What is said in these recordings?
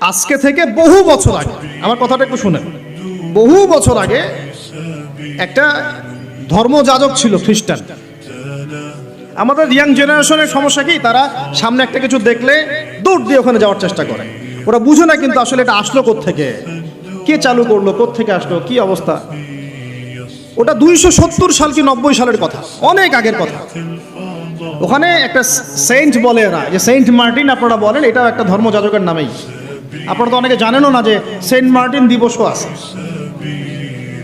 আজকে থেকে বহু বছর আগে, আমার কথাটা একটু শুনেন, বহু বছর আগে একটা ধর্মযাজক ছিল খ্রিস্টান। আমাদের ইয়াং জেনারেশনের সমস্যা কি, তারা সামনে একটা কিছু দেখলে দৌড় দিয়ে ওখানে যাওয়ার চেষ্টা করে। ওরা বুঝে না কিন্তু আসলে এটা আসলো কোত্থেকে, কে চালু করলো, কোত্থেকে আসলো, কি অবস্থা। ওটা 270 সাল কি 90 সালের কথা, অনেক আগের কথা। ওখানে একটা সেন্ট বলে এরা, যে সেন্ট মার্টিন আপনারা বলেন, এটাও একটা ধর্মযাজকের নামেই। আপনারা তো অনেকে জানেনও না যে সেন্ট মার্টিন দিবসও আছে।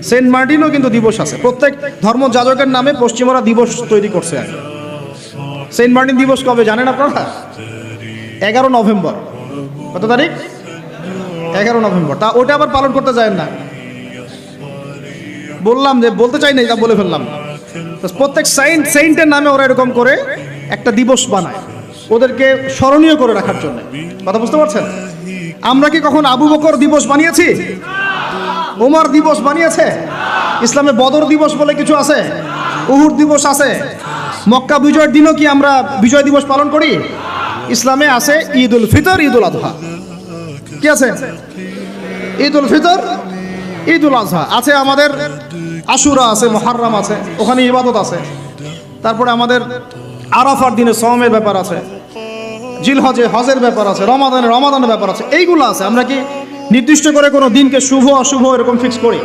সেন্ট মার্টিনও কিন্তু দিবস আছে, প্রত্যেক ধর্মযাজকের নামে পশ্চিমরা দিবস তৈরি করছে। সেন্ট মার্টিন দিবস কবে জানেন আপনারা? 11 নভেম্বর। কত তারিখ? 11 নভেম্বর। তা ওটা আবার পালন করতে যায় না, বললাম যে বলতে চাই না, এটা বলে ফেললাম। প্রত্যেক সেন্টের নামে ওরা এরকম করে একটা দিবস বানায়, ওদেরকে স্মরণীয় করে রাখার জন্য। কথা বুঝতে পারছেন? আমরা কি কখন আবু বকর দিবস বানিয়েছি? ওমর দিবস বানিয়েছে? ইসলামে বদর দিবস বলে কিছু আছে, উহুদ দিবস আছে। মক্কা বিজয়ের দিনও কি আমরা বিজয় দিবস পালন করি? ইসলামে আছে ঈদ উল ফিতর, ঈদ উল আজহা। কি আছে? ঈদ উল ফিতর, ঈদ উল আজহা আছে। আমাদের আশুরা আছে, মুহররম আছে, ওখানে ইবাদত আছে। তারপরে আমাদের আরাফার দিনে সওমের ব্যাপার আছে, জিলহজে হজের ব্যাপার আছে, রমাদানের ব্যাপার আছে, এইগুলো আছে। আমরা কি নির্দিষ্ট করে কোনো দিনকে শুভ অশুভ এরকম ফিক্স করি?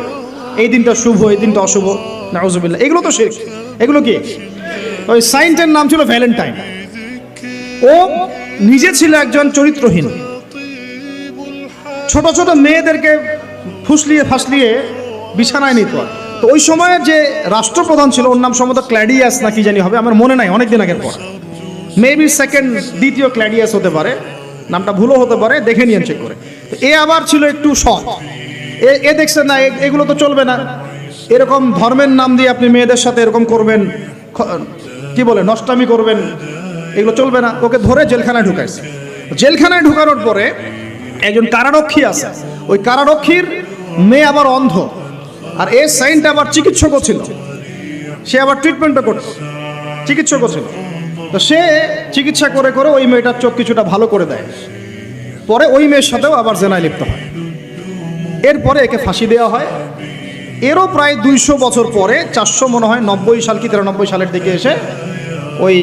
এই দিনটা শুভ, এই দিনটা অশুভ? নাউজুবিল্লাহ, এগুলো তো শিরক। এগুলো কি? ওই সাইন্টের নাম ছিল ভ্যালেন্টাইন। ও নিজে ছিল একজন চরিত্রহীন, ছোট ছোট মেয়েদেরকে ফাসলিয়ে বিছানায় নিত। তো ওই সময়ের যে রাষ্ট্রপ্রধান ছিল, ওর নাম সম্ভবত ক্ল্যাডিয়াস না কি জানি হবে, আমার মনে নাই, অনেকদিন আগের পর। মেবি দ্বিতীয় ক্ল্যাডিয়াস হতে পারে, নামটা ভুলও হতে পারে, দেখে নিয়েন চেক করে। তো এ আবার ছিল একটু সৎ। এ দেখছে না এগুলো তো চলবে না, এরকম ধর্মের নাম দিয়ে আপনি মেয়েদের সাথে এরকম করবেন, কি বলে নষ্টামি করবেন, এগুলো চলবে না। ওকে ধরে জেলখানায় ঢুকাইছে। জেলখানায় ঢুকানোর পরে একজন কারারক্ষী আছে, ওই কারারক্ষীর মেয়ে আবার অন্ধ, আর এ সাইন্ট আবার চিকিৎসকও ছিল, সে আবার ট্রিটমেন্টও করত, চিকিৎসকও ছিল। তো সে চিকিৎসা করে করে ওই মেয়েটার চোখ কিছুটা ভালো করে দেয়। পরে ওই মেয়ের সাথেও আবার জেনায় লিপ্ত হয়। এরপরে একে ফাঁসি দেওয়া হয়। এরও প্রায় 200 বছর পরে, 400 মনে হয় 90 সাল কি 93 সালের দিকে এসে ওই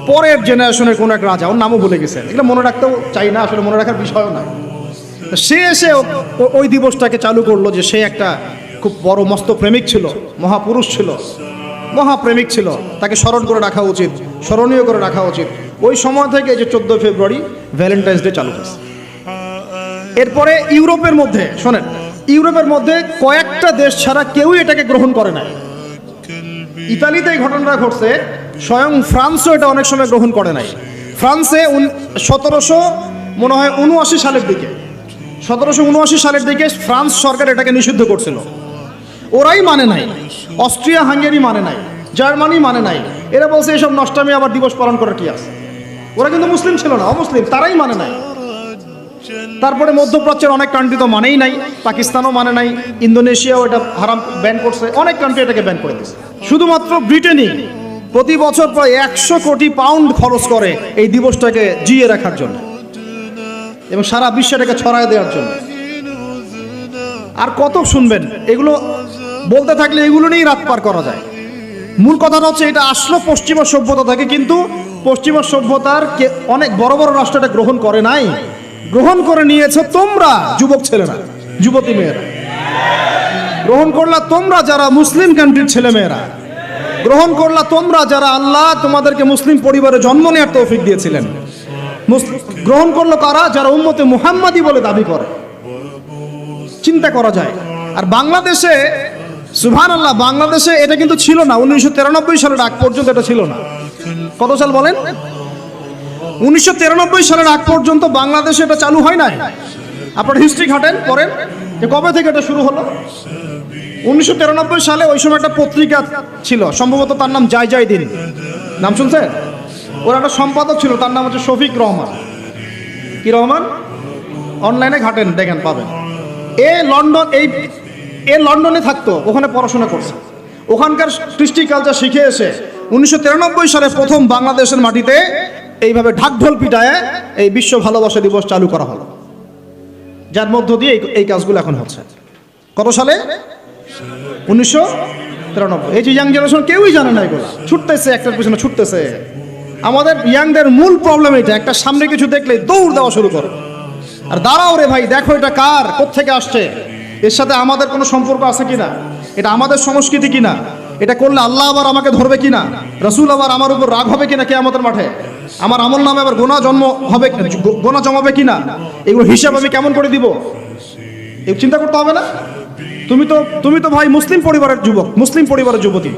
পরের জেনারেশনের কোনো এক রাজা, ওর নামও ভুলে গেছে, এগুলো মনে রাখতেও চাই না, আসলে মনে রাখার বিষয়ও না। সে এসে ওই দিবসটাকে চালু করলো, যে সে একটা খুব বড় মস্ত প্রেমিক ছিল, মহাপুরুষ ছিল, মহাপ্রেমিক ছিল, তাকে স্মরণ করে রাখা উচিত, স্মরণীয় করে রাখা উচিত। ওই সময় থেকে যে 14 ফেব্রুয়ারি ভ্যালেন্টাইন্স ডে চালু হয়েছে। এরপরে ইউরোপের মধ্যে, শোনেন, ইউরোপের মধ্যে কয়েকটা দেশ ছাড়া কেউই এটাকে গ্রহণ করে নাই। ইতালিতে এই ঘটনাটা ঘটছে, স্বয়ং ফ্রান্সও এটা অনেক সময় গ্রহণ করে নাই। ফ্রান্সে 1779 সালের দিকে, 1779 সালের দিকে ফ্রান্স সরকার এটাকে নিষিদ্ধ করছিল। ওরাই মানে নাই, অস্ট্রিয়া হাঙ্গেরি মানে নাই, জার্মানি মানে নাই। এরা বলছে এসব নষ্টামি আবার দিবস পালন করার কি আছে। ওরা কিন্তু মুসলিম ছিল না, অমুসলিম, তারাই মানে নাই। তারপরে মধ্যপ্রাচ্যের অনেক কান্ট্রি তো মানেই নাই, পাকিস্তানও মানে নাই, ইন্দোনেশিয়াও এটা হারাম ব্যান করছে, অনেক কান্ট্রি এটাকে ব্যান করে দিয়েছে। শুধুমাত্র ব্রিটেনই প্রতি বছর প্রায় 100 কোটি পাউন্ড খরচ করে এই দিবসটাকে জিয়ে রাখার জন্য এবং সারা বিশ্বে এটাকে ছড়ায় দেওয়ার জন্য। আর কত শুনবেন, এগুলো বলতে থাকলে এগুলো নিয়েই রাত পার করা যায়। মূল কথাটা হচ্ছে, এটা আসলো পশ্চিমা সভ্যতা থেকে, কিন্তু পশ্চিমা সভ্যতার অনেক বড় বড় রাষ্ট্র এটা গ্রহণ করে নাই, গ্রহণ করে নিয়েছে তোমরা যুবক ছেলেরা, যুবতী মেয়েরা গ্রহণ করলা, তোমরা যারা মুসলিম কান্ট্রির ছেলে মেয়েরা গ্রহণ করলা, তোমরা যারা আল্লাহ তোমাদেরকে মুসলিম পরিবারে জন্ম নেওয়ার তৌফিক দিয়েছিলেন। গ্রহণ করলো কারা? যারা উম্মতে মুহাম্মাদি বলে দাবি করে। চিন্তা করা যায়। আর বাংলাদেশে, সুবহানাল্লাহ, বাংলাদেশে এটা কিন্তু ছিল না। 1993 সালের আগ পর্যন্ত এটা ছিল না। কত সাল বলেন? 1993 সালের আগ পর্যন্ত বাংলাদেশে এটা চালু হয় নাই। আপনারা হিস্ট্রি ঘাটেন, পড়েন যে কবে থেকে এটা শুরু হলো। 1993 সালে ওই সময় একটা পত্রিকা ছিল, সম্ভবত তার নাম জয় দিন, নাম শুনছেন? ওর একটা সম্পাদক ছিল, তার নাম হচ্ছে শফিক রহমান। কি রহমান? অনলাইনে ঘাটেন, দেখেন পাবেন। লন্ডনে থাকতো, ওখানে পড়াশোনা করছে, ওখানকার কৃষ্টি কালচার শিখে এসে 1993 সালে প্রথম বাংলাদেশের মাটিতে এইভাবে ঢাকঢোল পিটায় এই বিশ্ব ভালোবাসা দিবস চালু করা হলো। যার মধ্য দিয়ে এই কাজগুলো এখন হচ্ছে। কত সালে? 1993। এই যে ইয়াং জেনারেশন কেউই জানে না, এগুলো ছুটতেছে, একটার পিছনে ছুটতেছে। আমাদের ইয়াংদের মূল প্রবলেম এটা, একটা সামনে কিছু দেখলে দৌড় দেওয়া শুরু করে, আর দাঁড়াও রে ভাই, দেখো এটা কার, কোত্থেকে আসছে, এর সাথে আমাদের কোনো সম্পর্ক আছে কিনা, এটা আমাদের সংস্কৃতি কিনা, এটা করলে আল্লাহ আবার আমাকে ধরবে কিনা, রাসূল আবার আমার উপর রাগ হবে কিনা কিয়ামতের মাঠে, আমার আমল নামে আবার গোনা জমাবে কিনা, এগুলো হিসাব আমি কেমন করে দিব, এই চিন্তা করতে হবে না? তুমি তো ভাই মুসলিম পরিবারের যুবক, মুসলিম পরিবারের যুবতী,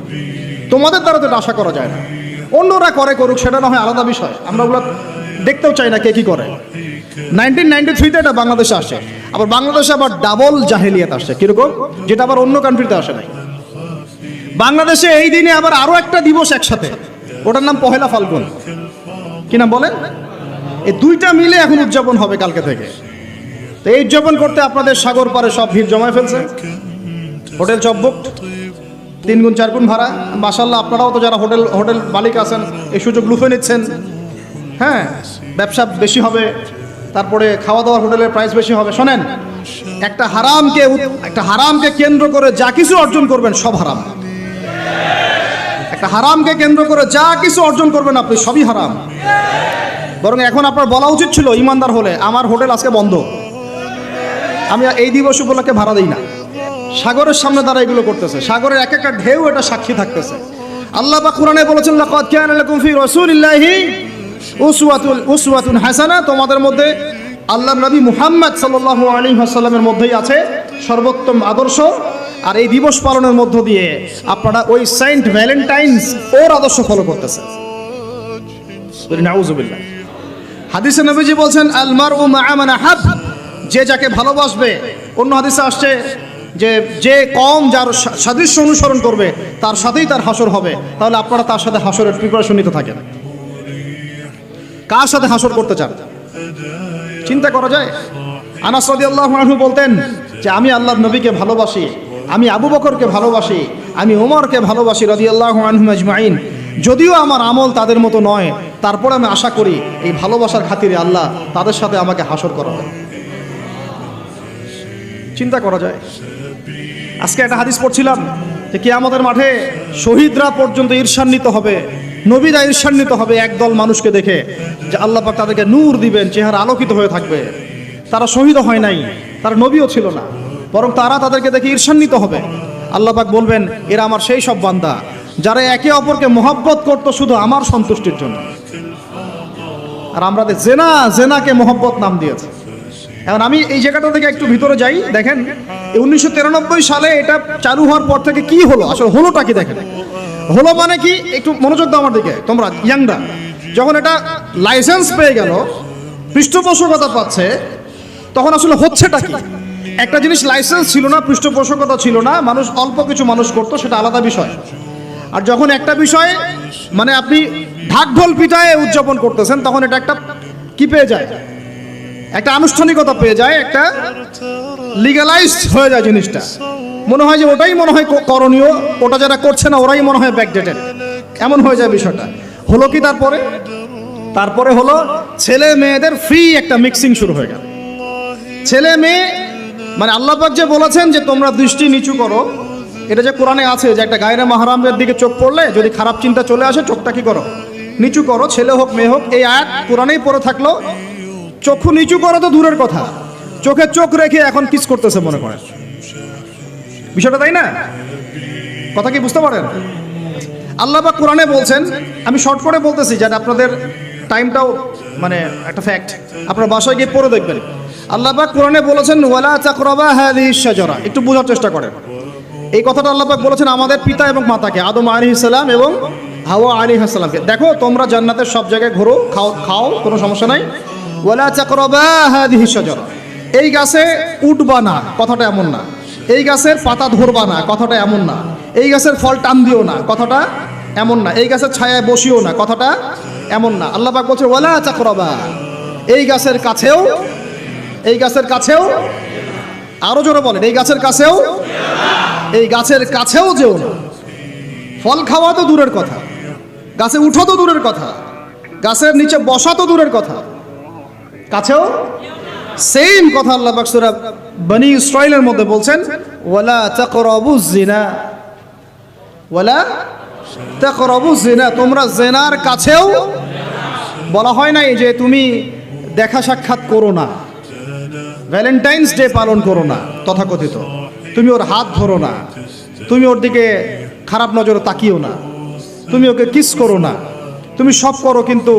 তোমাদের দ্বারা তো এটা আশা করা যায় না। অন্যরা করুক, সেটা না হয় আলাদা বিষয়, আমরা ওগুলো দেখতেও চাই না কে কি করে। 1993-তে এটা বাংলাদেশে আসে, আবার বাংলাদেশে আবার ডাবল জাহেলিয়াত আসছে। কিরকম? যেটা আবার অন্য কান্ট্রিতে আসে নাই। বাংলাদেশে এই দিনে আবার আরো একটা দিবস একসাথে, ওটার নাম পহেলা ফাল্গুন। কি নাম বলেন? এই দুইটা মিলে এখন উদযাপন হবে কালকে থেকে। তো এই উদযাপন করতে আপনাদের সাগর পারে সব ভিড় জমায় ফেলছে, হোটেল সব বুকড, 3 গুণ 4 গুণ ভাড়া। মাশাআল্লাহ, আপনারাও তো যারা হোটেল মালিক আছেন এই সুযোগ লুফে নিচ্ছেন। হ্যাঁ, ব্যবসা বেশি হবে, তারপরে খাওয়া দাওয়ার হোটেলের প্রাইস বেশি হবে। শোনেন, একটা হারামকে কেন্দ্র করে যা কিছু অর্জন করবেন সব হারাম। একটা হারামকে কেন্দ্র করে যা কিছু অর্জন করবেন আপনি, সবই হারাম। বরং এখন আপনার বলা উচিত ছিল, ইমানদার হলে, আমার হোটেল আজকে বন্ধ, আমি এই দিবস উপলক্ষে ভাড়া দিই না। সাগরের সামনে দ্বারা এগুলো করতেছে, সাগরের এক একটা ঢেউ এটা সাক্ষী থাকতেছে। আল্লাহ পাক কোরআনে বলেছেন, লাকাদ কানা লাকুম ফি রাসূলিল্লাহি উসওয়াতুন হাসানা, তোমাদের মধ্যে আল্লাহর নবী মুহাম্মদ সাল্লাল্লাহু আলাইহি ওয়াসাল্লামের মধ্যেই আছে সর্বোত্তম আদর্শ। আর এই দিবস পালনের মধ্য দিয়ে আপনারা ওই সেন্ট ভ্যালেন্টাইন্স ওর আদর্শ ফলো করতেছেন। নাউযুবিল্লাহ। হাদিসে নবীজি বলছেন, আল মারউ মা'a মান আহাব, যে যাকে ভালোবাসবে। অন্য হাদিসে আসছে যে কম যার সাদৃশ্য অনুসরণ করবে তার সাথেই তার হাসর হবে। তাহলে আপনারা তার সাথে হাসরের প্রিপারেশন নিতে থাকেন। কার সাথে হাসর করতে চান চিন্তা করা যায়। আনাস রাদিয়াল্লাহু আনহু বলতেন যে আমি আল্লাহর নবীকে ভালোবাসি, আমি আবু বকরকে ভালোবাসি, আমি ওমরকে ভালোবাসি রাদিয়াল্লাহু আনহুম আজমাইন। যদিও আমার আমল তাদের মতো নয়, তারপরে আমি আশা করি এই ভালোবাসার খাতিরে আল্লাহ তাদের সাথে আমাকে হাসর করাবেন। চিন্তা করা যায়। আজকে একটা হাদিস পড়ছিলাম যে কিয়ামতের মাঠে শহীদরা পর্যন্ত ঈর্ষান্বিত হবে, নবীরা ঈর্ষান্বিত হবে একদল মানুষকে দেখে, যে আল্লাহ পাক তাদেরকে নূর দিবেন, চেহারা আলোকিত হয়ে থাকবে। তারা শহীদ হয় নাই, তারা নবীও ছিল না, বরং তারা তাদেরকে দেখে ঈর্ষান্বিত হবে। আল্লাহ পাক বলবেন, এরা আমার সেই সব বান্দা যারা একে অপরকে মহব্বত করত শুধু আমার সন্তুষ্টির জন্য। আর আমরা জেনাকে মহব্বত নাম দিয়েছে। এখন আমি এই জায়গাটা থেকে একটু ভিতরে যাই। দেখেন, 1993 সালে এটা চালু হওয়ার পর থেকে কি হলো, আসলে হলোটা কি দেখেন। হলো মানে কি, একটু মনোযোগ দাও আমার দিকে তোমরা ইয়াংরা। যখন এটা লাইসেন্স পেয়ে গেল, পৃষ্ঠপোষকতা পাচ্ছে, তখন আসলে হচ্ছেটা কি? একটা জিনিস লাইসেন্স ছিল না, পৃষ্ঠপোষকতা ছিল না, মানুষ অল্প কিছু মানুষ করতো, সেটা আলাদা বিষয়। আর যখন একটা বিষয় মানে আপনি ঢাকঢোল পিটায় উদযাপন করতেছেন, তখন এটা একটা কি পেয়ে যায়, একটা আনুষ্ঠানিকতা পেয়ে যায়, একটা লিগালাইজড হয়ে যায় জিনিসটা। মনে হয় যে ওটাই মনে হয় করণীয়, ওটা যারা করছে না ওরাই মনে হয় ব্যাকডেটেড, এমন হয়ে যায় বিষয়টা। হলো কি তারপরে হলো ছেলে মেয়েদের ফ্রি একটা মিক্সিং শুরু হয়ে গেল। ছেলে মেয়ে মানে আল্লাহ পাক যে বলেছেন যে তোমরা দৃষ্টি নিচু করো, এটা যে কোরআনে আছে যে একটা গায়রে মাহরামের দিকে চোখ পড়লে যদি খারাপ চিন্তা চলে আসে, চোখটা কি করো, নিচু করো, ছেলে হোক মেয়ে হোক। এই আয়াত কোরআনেই পড়ে থাকলো, চক্ষু নিচু করো তো দূরের কথা, চোখে চোখ রেখে এখন কিস করতেছে মনে করেন বিষয়টা, তাই না? কথা কি বুঝতে পারেন? আল্লাহ পাক কোরআনে বলছেন, আমি শর্ট করে বলতেছি যাতে আপনাদের টাইমটাও মানে একটা ফ্যাক্ট, আপনার বাসায় গিয়ে পড়ে দেখবেন। আল্লাহ পাক কোরআনে বলেছেন, ওয়ালা তাকরাবা হাযিহিশ শাজারা। একটু বোঝার চেষ্টা করেন। এই কথাটা আল্লাহ পাক বলেছেন আমাদের পিতা এবং মাতাকে, আদম আলাইহিস সালাম এবং হাওয়া আলাইহিস সালামকে। দেখো তোমরা জান্নাতের সব জায়গায় ঘোরো, খাও, কোনো সমস্যা নাই। ওয়ালা তাকরাবা হাযিহিশ শাজারা, এই গাছে উঠবা না, কথাটা এমন না। এই গাছের পাতা ধরবা না, কথাটা এমন না। এই গাছের ফল টান দিও না, কথাটা এমন না। এই গাছের ছায়ায় বসিও না, কথাটা এমন না। আল্লাহ পাক বলছে ওয়ালা তাকরাবা, এই গাছের কাছেও, আরো জোরে বলেন, এই গাছের কাছেও যেও না। ফল খাওয়া তো দূরের কথা, গাছে উঠো তো দূরের কথা, গাছের নিচে বসা তো দূরের কথা, কাছেও সেম কথা আল্লাহ পাক সূরা বনি ইসরাঈলের মধ্যে বলছেন, ওয়ালা তাকরাবুজ জিনা, ওয়ালা তাকরাবুজ জিনা, তোমরা জিনার কাছেও, বলা হয় নাই যে তুমি দেখা সাক্ষাৎ করো না, ভ্যালেন্টাইন্স ডে পালন করো না তথাকথিত, তুমি ওর হাত ধরো না, তুমি ওর দিকে খারাপ নজরে তাকিও না, তুমি ওকে কিস করো না, তুমি সব করো কিন্তু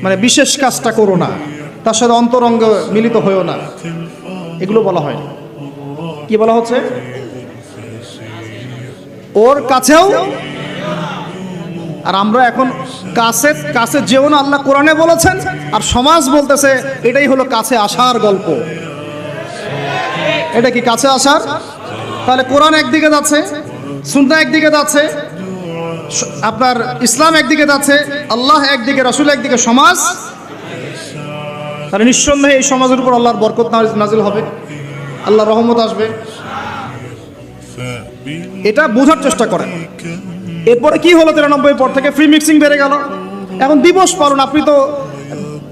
মানে বিশেষ কাজটা করো না, তার সাথে অন্তরঙ্গ মিলিত হয়েও না, এগুলো বলা হয়। কি বলা হচ্ছে? ওর কাছেও। আর আমরা এখন কাছে কাছে যেও না আল্লাহ কোরআনে বলেছেন, আর সমাজ বলতেছে এটাই হলো কাছে আসার গল্প। এটা কি কাছে আসার? তাহলে কোরআন একদিকে যাচ্ছে, সুন্নাহ একদিকে যাচ্ছে, আপনার ইসলাম একদিকে যাচ্ছে, আল্লাহ একদিকে, রাসূল একদিকে, সমাজ। তাহলে নিঃসন্দেহে এই সমাজের উপর আল্লাহর বরকত নাজিল হবে, আল্লাহর রহমত আসবে। এটা বোঝার চেষ্টা করেন। এরপরে কি হলো 93 পর থেকে ফ্রি মিক্সিং বেড়ে গেল। এখন দিবস পালন, আপনি তো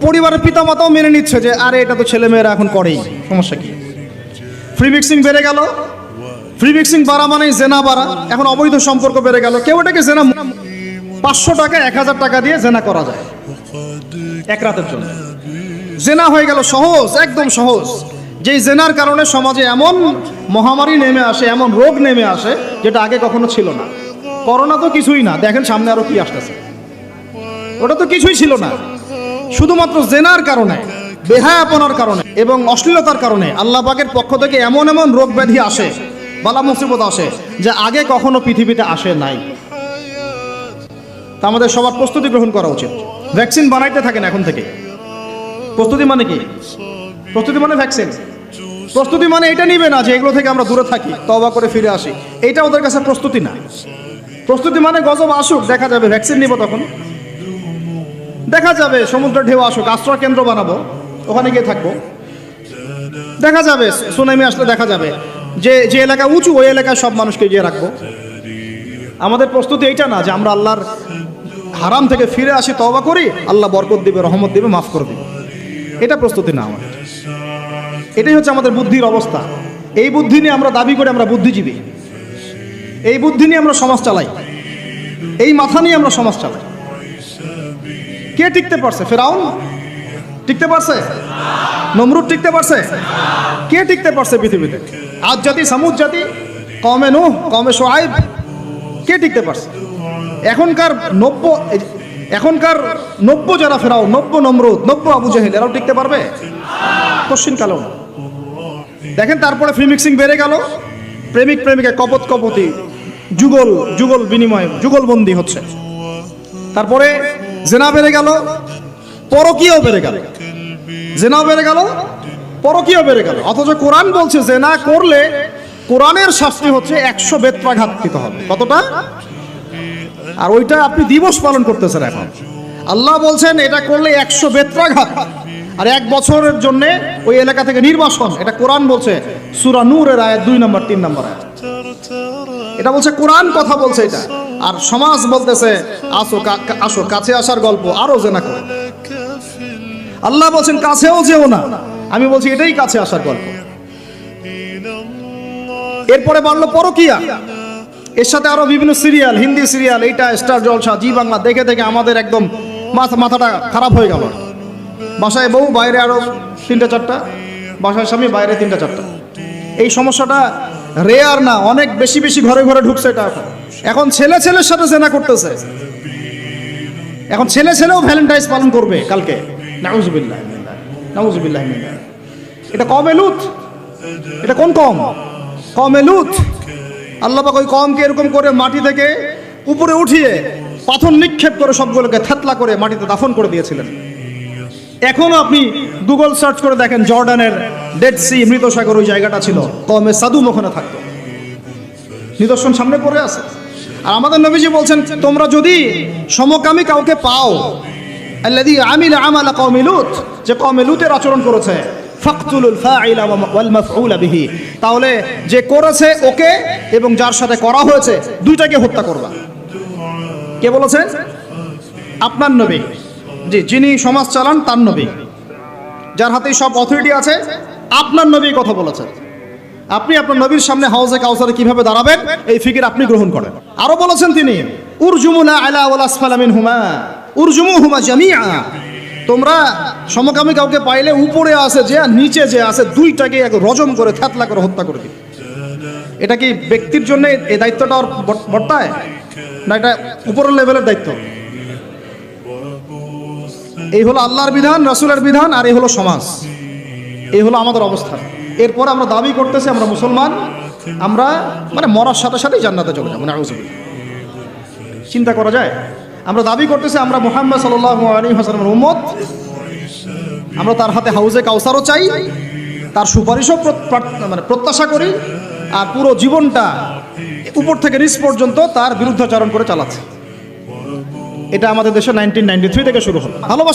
পরিবারের পিতামাতাও মেনে নিচ্ছে যে আরে এটা তো ছেলেমেয়েরা এখন করেই, সমস্যা কি? ফ্রি মিক্সিং বেড়ে গেল। ফ্রি মিক্সিং বাড়া মানেই জেনা বাড়া। এখন অবৈধ সম্পর্ক বেড়ে গেল। কেউ এটাকে জেনা, 500 টাকা 1000 টাকা দিয়ে জেনা করা যায় এক রাতের জন্য। জেনা হয়ে গেল সহজ, একদম সহজ। যেই জেনার কারণে সমাজে এমন মহামারী নেমে আসে, এমন রোগ নেমে আসে যেটা আগে কখনো ছিল না। করোনা তো কিছুই না, দেখেন সামনে আরো কি আসতেছে। ওটা তো কিছুই ছিল না, শুধুমাত্র জেনার কারণে, বেহায়াপনার কারণে এবং অশ্লীলতার কারণে আল্লাহ পাকের পক্ষ থেকে এমন এমন রোগ ব্যাধি আসে, বালা মুসিবত আসে, যা আগে কখনো পৃথিবীতে আসে নাই। তা আমাদের সবার প্রস্তুতি গ্রহণ করা উচিত। ভ্যাকসিন বানাইতে থাকেন এখন থেকে। প্রস্তুতি মানে কি? প্রস্তুতি মানে ভ্যাকসিন। প্রস্তুতি মানে এটা নিবে না যে এগুলো থেকে আমরা দূরে থাকি, তওবা করে ফিরে আসি, এটা ওদের কাছে প্রস্তুতি না। প্রস্তুতি মানে গজব আসুক, দেখা যাবে, ভ্যাকসিন নিব, তখন দেখা যাবে সমুদ্রের ঢেউ আসুক, আশ্রয় কেন্দ্র বানাবো, ওখানে গিয়ে থাকবো, দেখা যাবে সুনামি আসলে দেখা যাবে যে যে এলাকা উঁচু ওই এলাকায় সব মানুষকে গিয়ে রাখবো। আমাদের প্রস্তুতি এইটা না যে আমরা আল্লাহর হারাম থেকে ফিরে আসি, তওবা করি, আল্লাহ বরকত দিবে, রহমত দিবে, মাফ করে দিবে। এটা প্রস্তুতি না আমাদের। এটাই হচ্ছে আমাদের বুদ্ধির অবস্থা। এই বুদ্ধি নিয়ে আমরা দাবি করি আমরা বুদ্ধিজীবী, এই বুদ্ধি নিয়ে আমরা সমাজ চালাই, এই মাথা নিয়ে আমরা সমাজ চালাই। কে টিকতে পারছে? ফেরাউন টিকতে পারছে? নমরুদ টিকতে পারছে? কে টিকতে পারছে পৃথিবীতে? আদ জাতি, সামুদ জাতি, কওমে নূহ, কওমে শুআয়ব, কে টিকতে পারছে? এখনকার 90 যারা ফেরাউন, 90 নমরুদ, 90 আবু জাহেল, এরাও টিকতে পারবে? কোশ্চিন কালেও না। দেখেন তারপরে ফ্রি মিক্সিং বেড়ে গেল, প্রেমিক প্রেমিকা কপত কপতি, যুগল বিনিময়, যুগলবন্দি হচ্ছে। তারপরে জেনা বেড়ে গেল, পরকীয়াও বেড়ে গেল। জেনাও বেড়ে গেল, পরকীয়াও বেড়ে গেল। অথচ কোরআন বলছে জেনা করলে কোরআনের শাস্তি হচ্ছে 100 বেত্রাঘাত দিতে হবে। কতটা? আর ওইটা আপনি দিবস পালন করতেছেন এখন। আল্লাহ বলছেন এটা করলে 100 বেত্রাঘাত, আর 1 বছরের জন্য ওই এলাকা থেকে নির্বাসন। এটা কোরআন বলছে, সূরা নূরের আয়াত 2 নম্বর 3 নম্বর আয়াত। এটা বলছে কোরআন, কথা বলছে এটা। আর সমাজ বলতেছে আসো কাছে আসার গল্প, আরো জেনা করো। আল্লাহ বলছেন কাছেও যেও না, আমি বলছি এটাই কাছে আসার গল্প। এরপরে বাড়লো পরকীয়া, এর সাথে আরো বিভিন্ন সিরিয়াল, হিন্দি সিরিয়াল, এইটা স্টার জলসা, জি বাংলা দেখে দেখে আমাদের একদম মাথাটা খারাপ হয়ে গেল। বাসায় বউ, বাইরে আরো 3-4টা, বাসায় স্বামী, বাইরে 3-4টা। এই সমস্যাটা রেয়ার না, অনেক বেশি বেশি ঘরে ঘরে ঢুকছে এটা। এখন ছেলে ছেলের সাথে জেনা করতেছে। এখন ছেলেও ভ্যালেন্টাইন্স পালন করবে কালকে। নাউজুবিল্লাহ, নাউজুবিল্লাহ। এটা কওমে লূত। এটা কোন কওম? কওমে লূত। আল্লাহ পাক ওই কওমকে এরকম করে মাটি থেকে উপরে উঠিয়ে পাথর নিক্ষেপ করে সবগুলোকে থেতলা করে মাটিতে দাফন করে দিয়েছিলেন। এখনো আপনি গুগল সার্চ করে দেখেন, জর্ডানের ডেড সি, মৃত সাগর, ওই জায়গাটা ছিল, কওমে সাদুম ওখানে থাকতো। নিদর্শন সামনে পড়ে আছে। আর আমাদের নবীজি বলছেন তোমরা যদি সমকামী কাউকে পাও, আল্লাযী আমিলা আমালা কওমি লূত, যে কওমে লূতের আচরণ করেছে, ফাকতুলুল ফাইলা ওয়াল মাফউলা বিহি, তাহলে যে করেছে ওকে এবং যার সাথে করা হয়েছে দুইটাকে হত্যা করবা। কে বলেছেন? আপনার নবী, জি, যিনি সমাজ চালান তার নবী। যার হাতে সব অথরিটি আছে, আপনার নবী কথা বলেছেন। আপনি আপনার নবীর সামনে হাউজে কাউসারে কিভাবে দাঁড়াবেন এই ফিকির আপনি গ্রহণ করেন। আরো বলেছেন তিনি, উরজুমুনা আলা ওয়াল আসফালা মিনহুমা উরজুমুহুমা জামিআ, তোমরা সমকামী কাউকে পাইলে উপরে আছে যে আর নিচে যে আছে দুইটাকে এক রজম করে থ্যাতলা করে হত্যা করে দিবে। এটা কি ব্যক্তির জন্য এই দায়িত্বটা ওর বর্তায় না এটা উপরের লেভেলের দায়িত্ব? এই হলো আল্লাহর বিধান, রাসূলের বিধান, আর এই হলো সমাজ, এই হলো আমাদের অবস্থা। এরপর আমরা দাবি করতেছি আমরা মুসলমান, আমরা মানে মরার সাথে সাথেই জান্নাতে চলে যাবো। নাউযুবিল্লাহ, চিন্তা করা যায়? আমরা দাবি করতেছি আমরা মুহাম্মদ সাল্লাল্লাহু আলাইহি ওয়াসাল্লামের উম্মত, আমরা তার হাতে হাউজে কাউসারও চাই, তার সুপারিশও মানে প্রত্যাশা করি, আর পুরো জীবনটা উপর থেকে নিচ পর্যন্ত তার বিরুদ্ধাচরণ করে চালাচ্ছে। এটা আমাদের দেশে 1993 থেকে শুরু হলো। ভালোবাসা